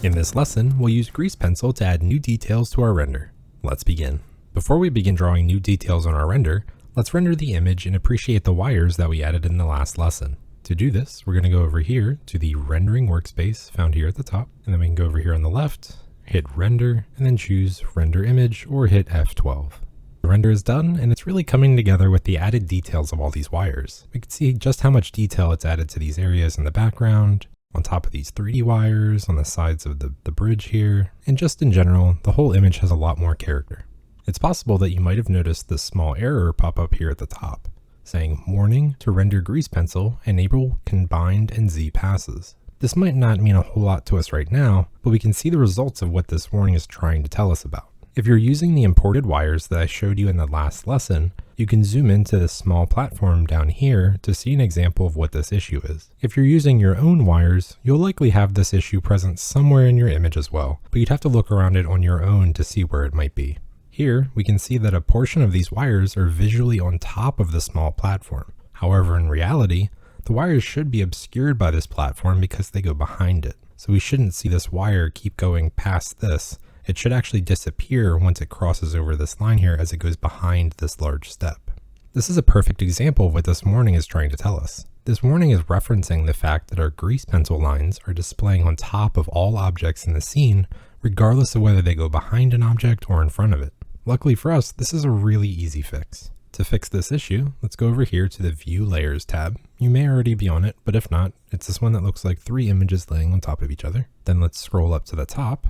In this lesson, we'll use Grease Pencil to add new details to our render. Let's begin. Before we begin drawing new details on our render, let's render the image and appreciate the wires that we added in the last lesson. To do this, we're going to go over here to the rendering workspace found here at the top, and then we can go over here on the left, hit render, and then choose render image or hit F12. The render is done, and it's really coming together with the added details of all these wires. We can see just how much detail it's added to these areas in the background, on top of these 3D wires, on the sides of the bridge here, and just in general, the whole image has a lot more character. It's possible that you might have noticed this small error pop up here at the top, saying warning to render Grease Pencil, enable combined and Z passes. This might not mean a whole lot to us right now, but we can see the results of what this warning is trying to tell us about. If you're using the imported wires that I showed you in the last lesson, you can zoom into this small platform down here to see an example of what this issue is. If you're using your own wires, you'll likely have this issue present somewhere in your image as well, but you'd have to look around it on your own to see where it might be. Here, we can see that a portion of these wires are visually on top of the small platform. However, in reality, the wires should be obscured by this platform because they go behind it. So we shouldn't see this wire keep going past this. It should actually disappear once it crosses over this line here as it goes behind this large step. This is a perfect example of what this warning is trying to tell us. This warning is referencing the fact that our grease pencil lines are displaying on top of all objects in the scene, regardless of whether they go behind an object or in front of it. Luckily for us, this is a really easy fix. To fix this issue, let's go over here to the View Layers tab. You may already be on it, but if not, it's this one that looks like 3 images laying on top of each other. Then let's scroll up to the top,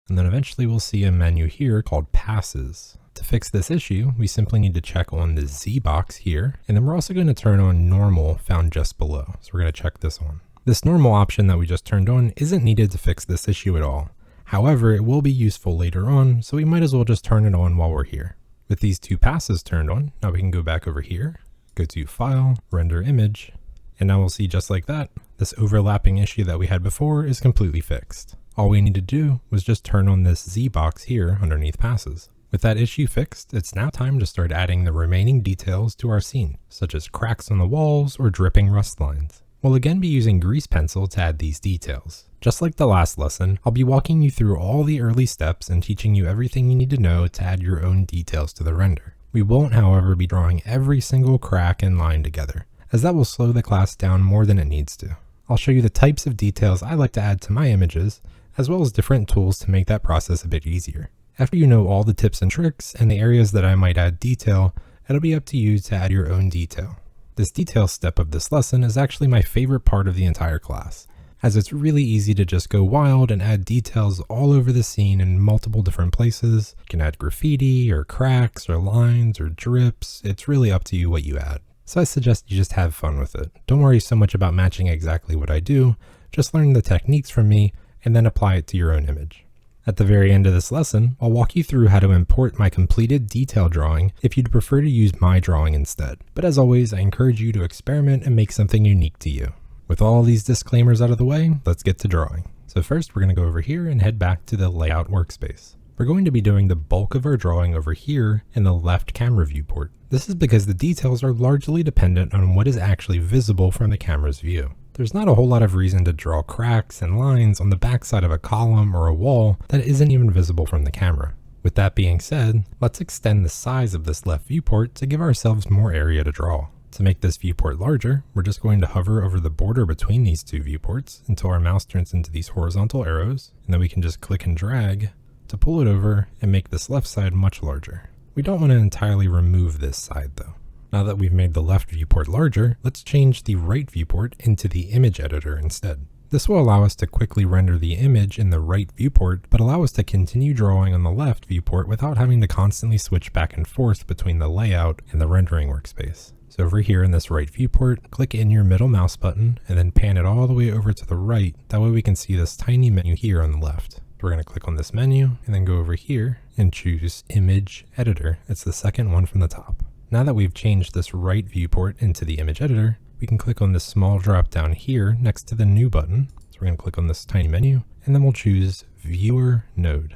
and then eventually we'll see a menu here called Passes. To fix this issue, we simply need to check on the Z box here, and then we're also going to turn on Normal found just below. So we're going to check this on. This Normal option that we just turned on isn't needed to fix this issue at all. However, it will be useful later on, so we might as well just turn it on while we're here. With these 2 passes turned on, now we can go back over here, go to File, Render Image, and now we'll see just like that, this overlapping issue that we had before is completely fixed. All we need to do was just turn on this Z box here underneath passes. With that issue fixed, it's now time to start adding the remaining details to our scene, such as cracks on the walls or dripping rust lines. We'll again be using Grease Pencil to add these details. Just like the last lesson, I'll be walking you through all the early steps and teaching you everything you need to know to add your own details to the render. We won't, however, be drawing every single crack and line together, as that will slow the class down more than it needs to. I'll show you the types of details I like to add to my images, as well as different tools to make that process a bit easier. After you know all the tips and tricks and the areas that I might add detail, it'll be up to you to add your own detail. This detail step of this lesson is actually my favorite part of the entire class, as it's really easy to just go wild and add details all over the scene in multiple different places. You can add graffiti or cracks or lines or drips. It's really up to you what you add. So I suggest you just have fun with it. Don't worry so much about matching exactly what I do, just learn the techniques from me and then apply it to your own image. At the very end of this lesson, I'll walk you through how to import my completed detail drawing if you'd prefer to use my drawing instead. But as always, I encourage you to experiment and make something unique to you. With all these disclaimers out of the way, let's get to drawing. So first, we're going to go over here and head back to the layout workspace. We're going to be doing the bulk of our drawing over here in the left camera viewport. This is because the details are largely dependent on what is actually visible from the camera's view. There's not a whole lot of reason to draw cracks and lines on the backside of a column or a wall that isn't even visible from the camera. With that being said, let's extend the size of this left viewport to give ourselves more area to draw. To make this viewport larger, we're just going to hover over the border between these 2 viewports until our mouse turns into these horizontal arrows, and then we can just click and drag to pull it over and make this left side much larger. We don't want to entirely remove this side though. Now that we've made the left viewport larger, let's change the right viewport into the image editor instead. This will allow us to quickly render the image in the right viewport, but allow us to continue drawing on the left viewport without having to constantly switch back and forth between the layout and the rendering workspace. So over here in this right viewport, click in your middle mouse button and then pan it all the way over to the right. That way we can see this tiny menu here on the left. We're going to click on this menu and then go over here and choose Image Editor. It's the second one from the top. Now that we've changed this right viewport into the image editor, we can click on this small drop down here next to the New button. So we're going to click on this tiny menu and then we'll choose Viewer Node.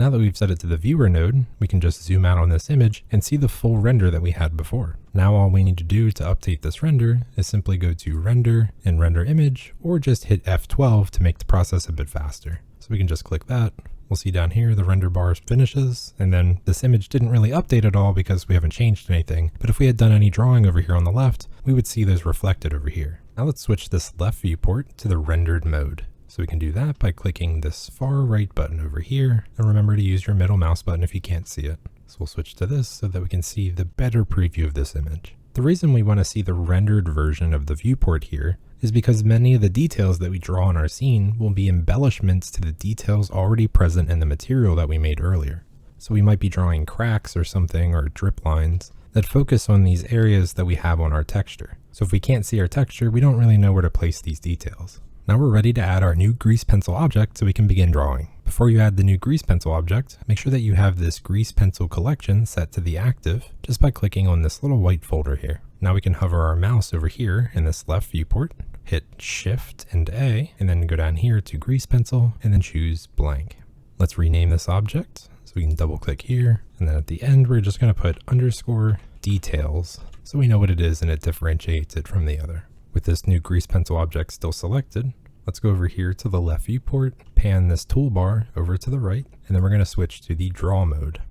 Now that we've set it to the viewer node, we can just zoom out on this image and see the full render that we had before. Now all we need to do to update this render is simply go to render and render image, or just hit F12 to make the process a bit faster. So we can just click that. We'll see down here the render bar finishes, and then this image didn't really update at all because we haven't changed anything. But if we had done any drawing over here on the left, we would see those reflected over here. Now let's switch this left viewport to the rendered mode. So we can do that by clicking this far right button over here, and remember to use your middle mouse button if you can't see it. So we'll switch to this so that we can see the better preview of this image. The reason we want to see the rendered version of the viewport here is because many of the details that we draw in our scene will be embellishments to the details already present in the material that we made earlier. So we might be drawing cracks or something, or drip lines that focus on these areas that we have on our texture. So if we can't see our texture, we don't really know where to place these details. Now we're ready to add our new grease pencil object so we can begin drawing. Before you add the new grease pencil object, make sure that you have this grease pencil collection set to the active just by clicking on this little white folder here. Now we can hover our mouse over here in this left viewport, hit Shift and A, and then go down here to grease pencil and then choose blank. Let's rename this object. So we can double click here, and then at the end we're just going to put underscore details so we know what it is and it differentiates it from the other. With this new grease pencil object still selected, let's go over here to the left viewport, pan this toolbar over to the right, and then we're going to switch to the draw mode.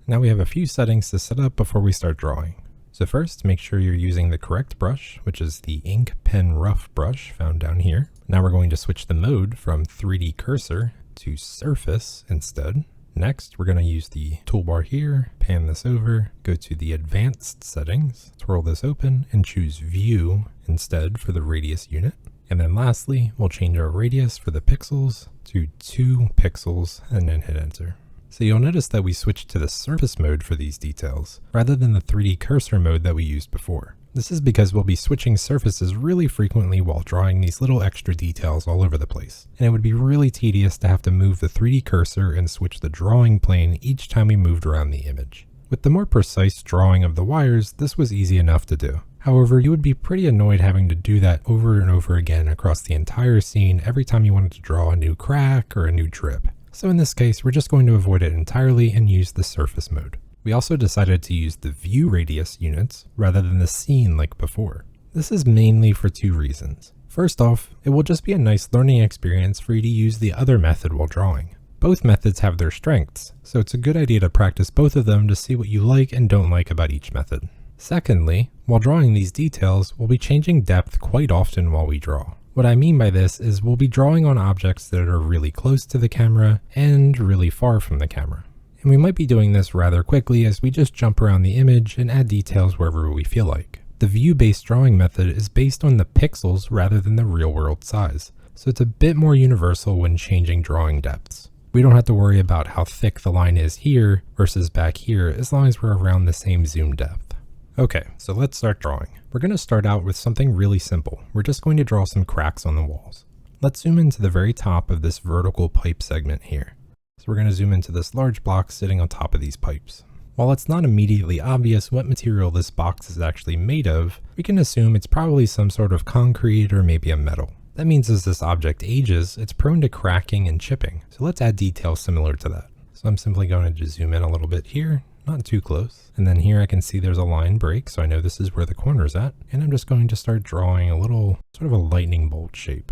Now we have a few settings to set up before we start drawing. So first, make sure you're using the correct brush, which is the ink pen rough brush found down here. Now we're going to switch the mode from 3D cursor to surface instead. Next, we're going to use the toolbar here, pan this over, go to the advanced settings, twirl this open, and choose view instead for the radius unit. And then lastly, we'll change our radius for the pixels to 2 pixels and then hit enter. So you'll notice that we switched to the surface mode for these details, rather than the 3D cursor mode that we used before. This is because we'll be switching surfaces really frequently while drawing these little extra details all over the place. And it would be really tedious to have to move the 3D cursor and switch the drawing plane each time we moved around the image. With the more precise drawing of the wires, this was easy enough to do. However, you would be pretty annoyed having to do that over and over again across the entire scene every time you wanted to draw a new crack or a new drip. So in this case, we're just going to avoid it entirely and use the surface mode. We also decided to use the view radius units rather than the scene like before. This is mainly for 2 reasons. First off, it will just be a nice learning experience for you to use the other method while drawing. Both methods have their strengths, so it's a good idea to practice both of them to see what you like and don't like about each method. Secondly, while drawing these details, we'll be changing depth quite often while we draw. What I mean by this is we'll be drawing on objects that are really close to the camera and really far from the camera. And we might be doing this rather quickly as we just jump around the image and add details wherever we feel like. The view-based drawing method is based on the pixels rather than the real-world size, so it's a bit more universal when changing drawing depths. We don't have to worry about how thick the line is here versus back here as long as we're around the same zoom depth. Okay, so let's start drawing. We're going to start out with something really simple. We're just going to draw some cracks on the walls. Let's zoom into the very top of this vertical pipe segment here. So we're going to zoom into this large block sitting on top of these pipes. While it's not immediately obvious what material this box is actually made of, we can assume it's probably some sort of concrete or maybe a metal. That means as this object ages, it's prone to cracking and chipping. So let's add details similar to that. So I'm simply going to just zoom in a little bit here, not too close. And then here I can see there's a line break, so I know this is where the corner's at. And I'm just going to start drawing a little sort of a lightning bolt shape.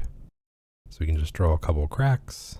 So we can just draw a couple cracks.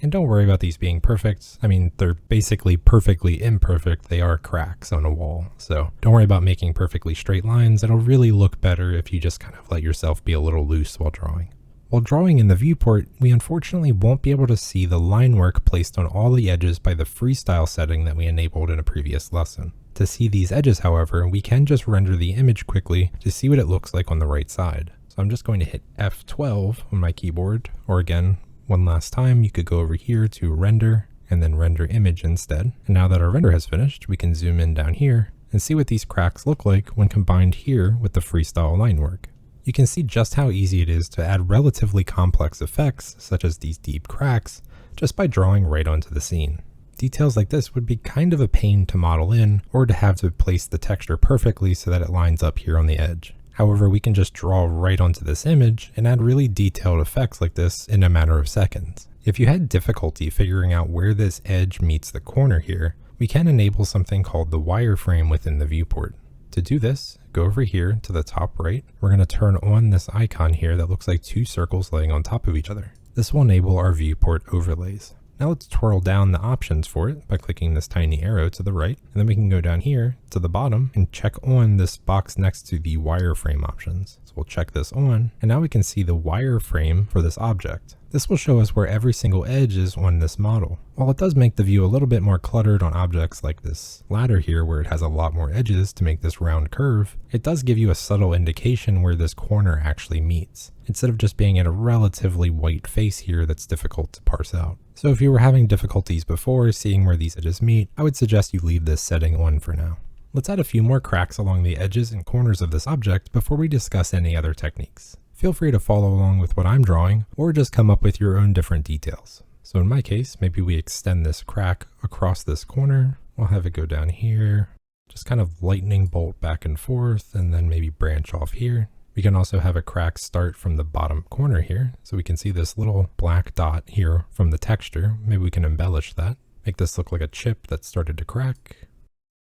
And don't worry about these being perfect. I mean, they're basically perfectly imperfect. They are cracks on a wall. So don't worry about making perfectly straight lines. It'll really look better if you just kind of let yourself be a little loose while drawing. While drawing in the viewport, we unfortunately won't be able to see the line work placed on all the edges by the freestyle setting that we enabled in a previous lesson. To see these edges, however, we can just render the image quickly to see what it looks like on the right side. So I'm just going to hit F12 on my keyboard, or again, one last time, you could go over here to render and then render image instead. And now that our render has finished, we can zoom in down here and see what these cracks look like when combined here with the freestyle line work. You can see just how easy it is to add relatively complex effects, such as these deep cracks, just by drawing right onto the scene. Details like this would be kind of a pain to model in, or to have to place the texture perfectly so that it lines up here on the edge. However, we can just draw right onto this image and add really detailed effects like this in a matter of seconds. If you had difficulty figuring out where this edge meets the corner here, we can enable something called the wireframe within the viewport. To do this, go over here to the top right. We're going to turn on this icon here that looks like two circles laying on top of each other. This will enable our viewport overlays. Now let's twirl down the options for it by clicking this tiny arrow to the right, and then we can go down here to the bottom and check on this box next to the wireframe options. So we'll check this on, and now we can see the wireframe for this object. This will show us where every single edge is on this model. While it does make the view a little bit more cluttered on objects like this ladder here where it has a lot more edges to make this round curve, it does give you a subtle indication where this corner actually meets, instead of just being in a relatively white face here that's difficult to parse out. So if you were having difficulties before seeing where these edges meet, I would suggest you leave this setting on for now. Let's add a few more cracks along the edges and corners of this object before we discuss any other techniques. Feel free to follow along with what I'm drawing, or just come up with your own different details. So in my case, maybe we extend this crack across this corner. We'll have it go down here, just kind of lightning bolt back and forth, and then maybe branch off here. We can also have a crack start from the bottom corner here, so we can see this little black dot here from the texture. Maybe we can embellish that, make this look like a chip that started to crack.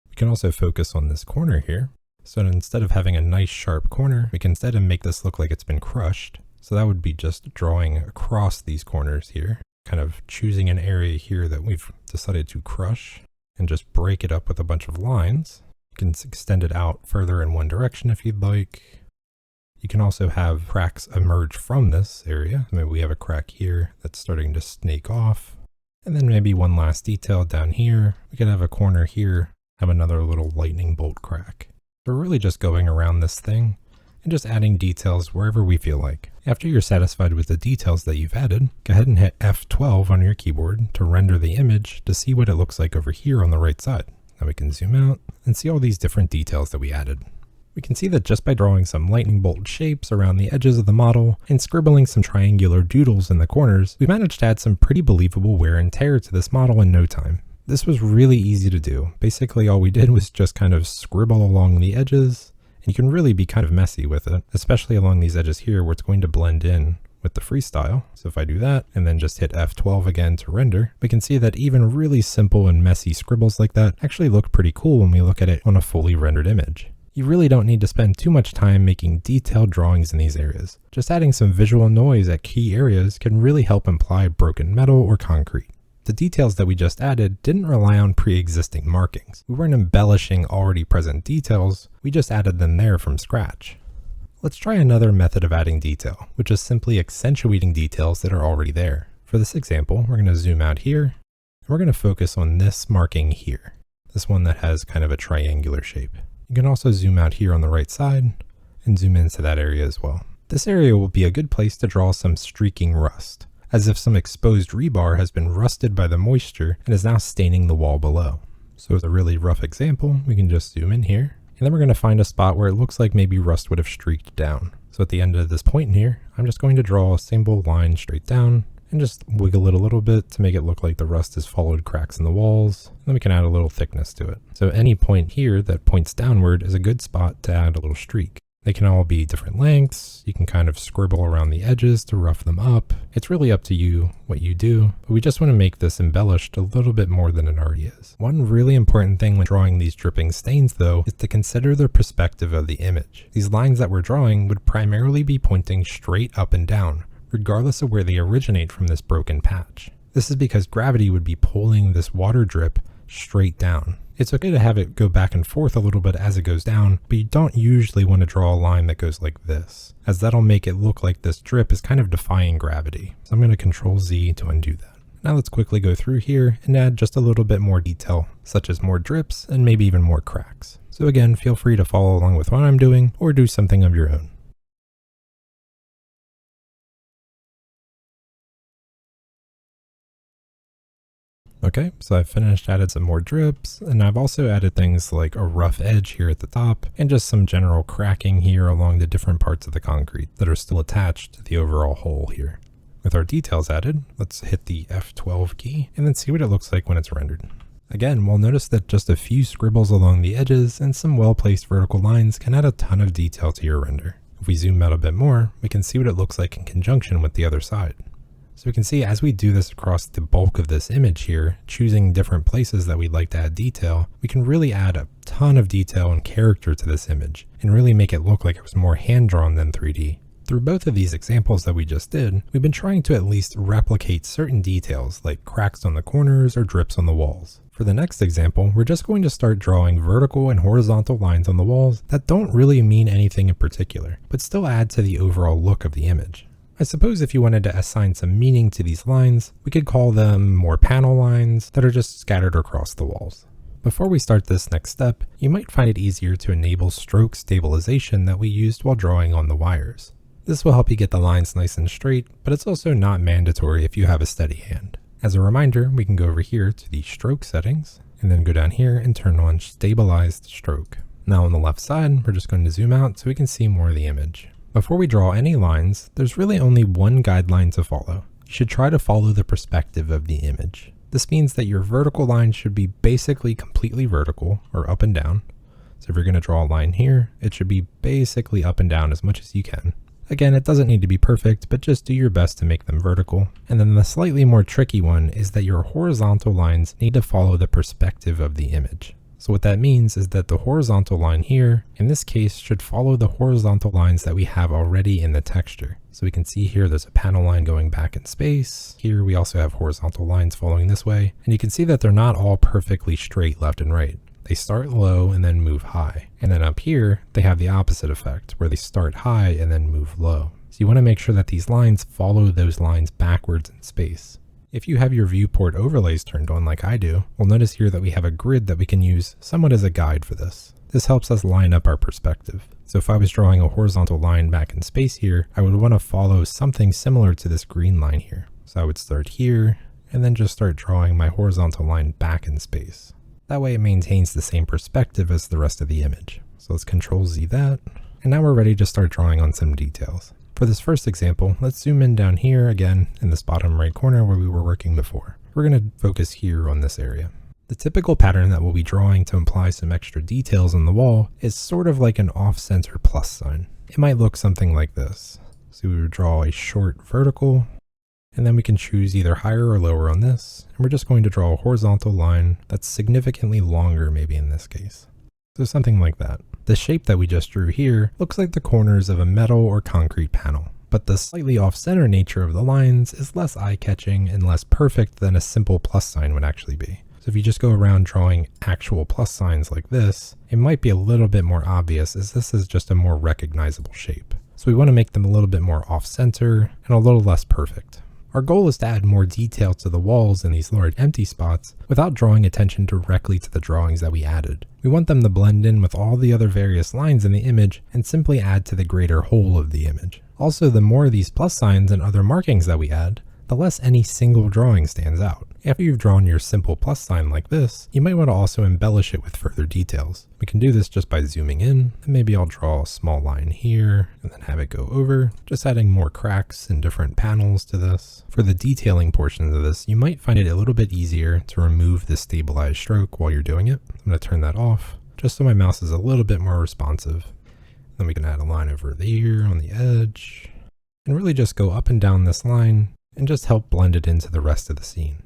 We can also focus on this corner here. So instead of having a nice sharp corner, we can instead make this look like it's been crushed. So that would be just drawing across these corners here, kind of choosing an area here that we've decided to crush and just break it up with a bunch of lines. You can extend it out further in one direction if you'd like. You can also have cracks emerge from this area. Maybe we have a crack here that's starting to snake off. And then maybe one last detail down here. We could have a corner here, have another little lightning bolt crack. We're really just going around this thing and just adding details wherever we feel like. After you're satisfied with the details that you've added, go ahead and hit F12 on your keyboard to render the image to see what it looks like over here on the right side. Now we can zoom out and see all these different details that we added. We can see that just by drawing some lightning bolt shapes around the edges of the model and scribbling some triangular doodles in the corners, we managed to add some pretty believable wear and tear to this model in no time. This was really easy to do. Basically all we did was just kind of scribble along the edges, and you can really be kind of messy with it, especially along these edges here where it's going to blend in with the freestyle. So if I do that and then just hit F12 again to render, we can see that even really simple and messy scribbles like that actually look pretty cool when we look at it on a fully rendered image. You really don't need to spend too much time making detailed drawings in these areas. Just adding some visual noise at key areas can really help imply broken metal or concrete. The details that we just added didn't rely on pre-existing markings. We weren't embellishing already present details, we just added them there from scratch. Let's try another method of adding detail, which is simply accentuating details that are already there. For this example, we're going to zoom out here, and we're going to focus on this marking here, this one that has kind of a triangular shape. You can also zoom out here on the right side and zoom into that area as well. This area will be a good place to draw some streaking rust, as if some exposed rebar has been rusted by the moisture and is now staining the wall below. So as a really rough example, we can just zoom in here, and then we're going to find a spot where it looks like maybe rust would have streaked down. So at the end of this point here, I'm just going to draw a simple line straight down and just wiggle it a little bit to make it look like the rust has followed cracks in the walls. And then we can add a little thickness to it. So any point here that points downward is a good spot to add a little streak. They can all be different lengths. You can kind of scribble around the edges to rough them up. It's really up to you what you do, but we just want to make this embellished a little bit more than it already is. One really important thing when drawing these dripping stains though is to consider the perspective of the image. These lines that we're drawing would primarily be pointing straight up and down, regardless of where they originate from this broken patch. This is because gravity would be pulling this water drip straight down. It's okay to have it go back and forth a little bit as it goes down, but you don't usually want to draw a line that goes like this, as that'll make it look like this drip is kind of defying gravity. So I'm going to Control Z to undo that. Now let's quickly go through here and add just a little bit more detail, such as more drips and maybe even more cracks. So again, feel free to follow along with what I'm doing or do something of your own. Okay, so I've finished, added some more drips, and I've also added things like a rough edge here at the top, and just some general cracking here along the different parts of the concrete that are still attached to the overall whole here. With our details added, let's hit the F12 key, and then see what it looks like when it's rendered. Again, we'll notice that just a few scribbles along the edges and some well-placed vertical lines can add a ton of detail to your render. If we zoom out a bit more, we can see what it looks like in conjunction with the other side. So we can see as we do this across the bulk of this image here, choosing different places that we'd like to add detail, we can really add a ton of detail and character to this image and really make it look like it was more hand-drawn than 3D. Through both of these examples that we just did, we've been trying to at least replicate certain details like cracks on the corners or drips on the walls. For the next example, we're just going to start drawing vertical and horizontal lines on the walls that don't really mean anything in particular, but still add to the overall look of the image. I suppose if you wanted to assign some meaning to these lines, we could call them more panel lines that are just scattered across the walls. Before we start this next step, you might find it easier to enable stroke stabilization that we used while drawing on the wires. This will help you get the lines nice and straight, but it's also not mandatory if you have a steady hand. As a reminder, we can go over here to the stroke settings, and then go down here and turn on stabilized stroke. Now on the left side, we're just going to zoom out so we can see more of the image. Before we draw any lines, there's really only one guideline to follow. You should try to follow the perspective of the image. This means that your vertical line should be basically completely vertical, or up and down. So if you're going to draw a line here, it should be basically up and down as much as you can. Again, it doesn't need to be perfect, but just do your best to make them vertical. And then the slightly more tricky one is that your horizontal lines need to follow the perspective of the image. So what that means is that the horizontal line here, in this case, should follow the horizontal lines that we have already in the texture. So we can see here there's a panel line going back in space. Here we also have horizontal lines following this way. And you can see that they're not all perfectly straight left and right. They start low and then move high. And then up here, they have the opposite effect, where they start high and then move low. So you want to make sure that these lines follow those lines backwards in space. If you have your viewport overlays turned on like I do, we'll notice here that we have a grid that we can use somewhat as a guide for this. This helps us line up our perspective. So if I was drawing a horizontal line back in space here, I would want to follow something similar to this green line here. So I would start here and then just start drawing my horizontal line back in space. That way it maintains the same perspective as the rest of the image. So let's Control Z that. And now we're ready to start drawing on some details. For this first example, let's zoom in down here again in this bottom right corner where we were working before. We're going to focus here on this area. The typical pattern that we'll be drawing to imply some extra details on the wall is sort of like an off-center plus sign. It might look something like this. So we would draw a short vertical, and then we can choose either higher or lower on this, and we're just going to draw a horizontal line that's significantly longer maybe in this case. So something like that. The shape that we just drew here looks like the corners of a metal or concrete panel, but the slightly off-center nature of the lines is less eye-catching and less perfect than a simple plus sign would actually be. So if you just go around drawing actual plus signs like this, it might be a little bit more obvious as this is just a more recognizable shape. So we want to make them a little bit more off-center and a little less perfect. Our goal is to add more detail to the walls in these large empty spots without drawing attention directly to the drawings that we added. We want them to blend in with all the other various lines in the image and simply add to the greater whole of the image. Also, the more of these plus signs and other markings that we add, the less any single drawing stands out. After you've drawn your simple plus sign like this, you might want to also embellish it with further details. We can do this just by zooming in, and maybe I'll draw a small line here, and then have it go over, just adding more cracks and different panels to this. For the detailing portions of this, you might find it a little bit easier to remove the stabilized stroke while you're doing it. I'm going to turn that off, just so my mouse is a little bit more responsive. Then we can add a line over here on the edge, and really just go up and down this line, and just help blend it into the rest of the scene.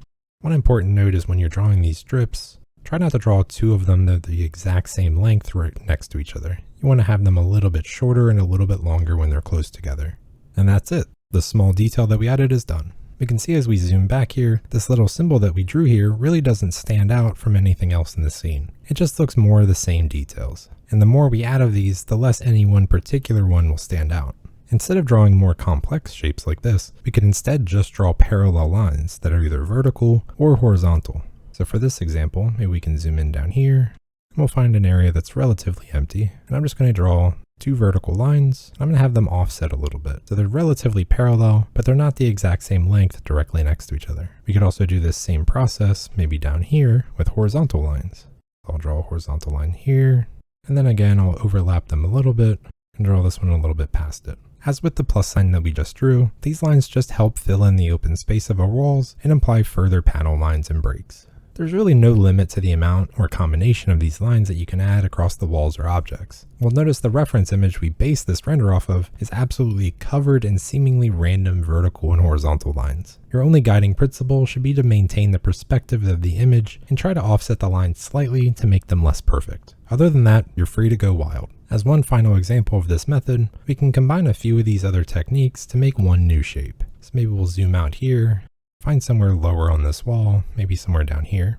One important note is when you're drawing these strips, try not to draw two of them that are the exact same length right next to each other. You want to have them a little bit shorter and a little bit longer when they're close together. And that's it. The small detail that we added is done. We can see as we zoom back here, this little symbol that we drew here really doesn't stand out from anything else in the scene. It just looks more of the same details. And the more we add of these, the less any one particular one will stand out. Instead of drawing more complex shapes like this, we could instead just draw parallel lines that are either vertical or horizontal. So for this example, maybe we can zoom in down here, and we'll find an area that's relatively empty, and I'm just going to draw two vertical lines, and I'm going to have them offset a little bit. So they're relatively parallel, but they're not the exact same length directly next to each other. We could also do this same process, maybe down here, with horizontal lines. I'll draw a horizontal line here, and then again I'll overlap them a little bit, and draw this one a little bit past it. As with the plus sign that we just drew, these lines just help fill in the open space of our walls and imply further panel lines and breaks. There's really no limit to the amount or combination of these lines that you can add across the walls or objects. Well, notice the reference image we based this render off of is absolutely covered in seemingly random vertical and horizontal lines. Your only guiding principle should be to maintain the perspective of the image and try to offset the lines slightly to make them less perfect. Other than that, you're free to go wild. As one final example of this method, we can combine a few of these other techniques to make one new shape. So maybe we'll zoom out here, find somewhere lower on this wall, maybe somewhere down here.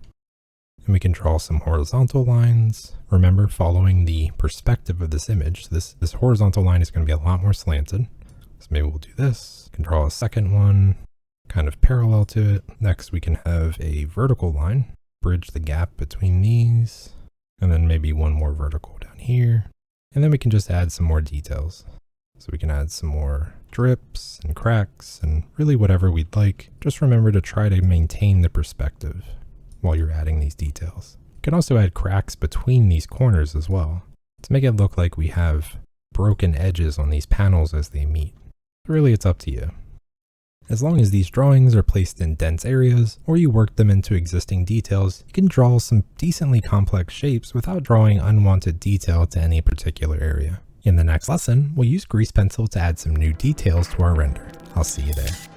And we can draw some horizontal lines. Remember, following the perspective of this image, this horizontal line is going to be a lot more slanted. So maybe we'll do this. We can draw a second one, kind of parallel to it. Next, we can have a vertical line, bridge the gap between these, and then maybe one more vertical down here. And then we can just add some more details. So we can add some more drips and cracks and really whatever we'd like. Just remember to try to maintain the perspective while you're adding these details. You can also add cracks between these corners as well to make it look like we have broken edges on these panels as they meet. Really, it's up to you. As long as these drawings are placed in dense areas or you work them into existing details, you can draw some decently complex shapes without drawing unwanted detail to any particular area. In the next lesson, we'll use Grease Pencil to add some new details to our render. I'll see you there.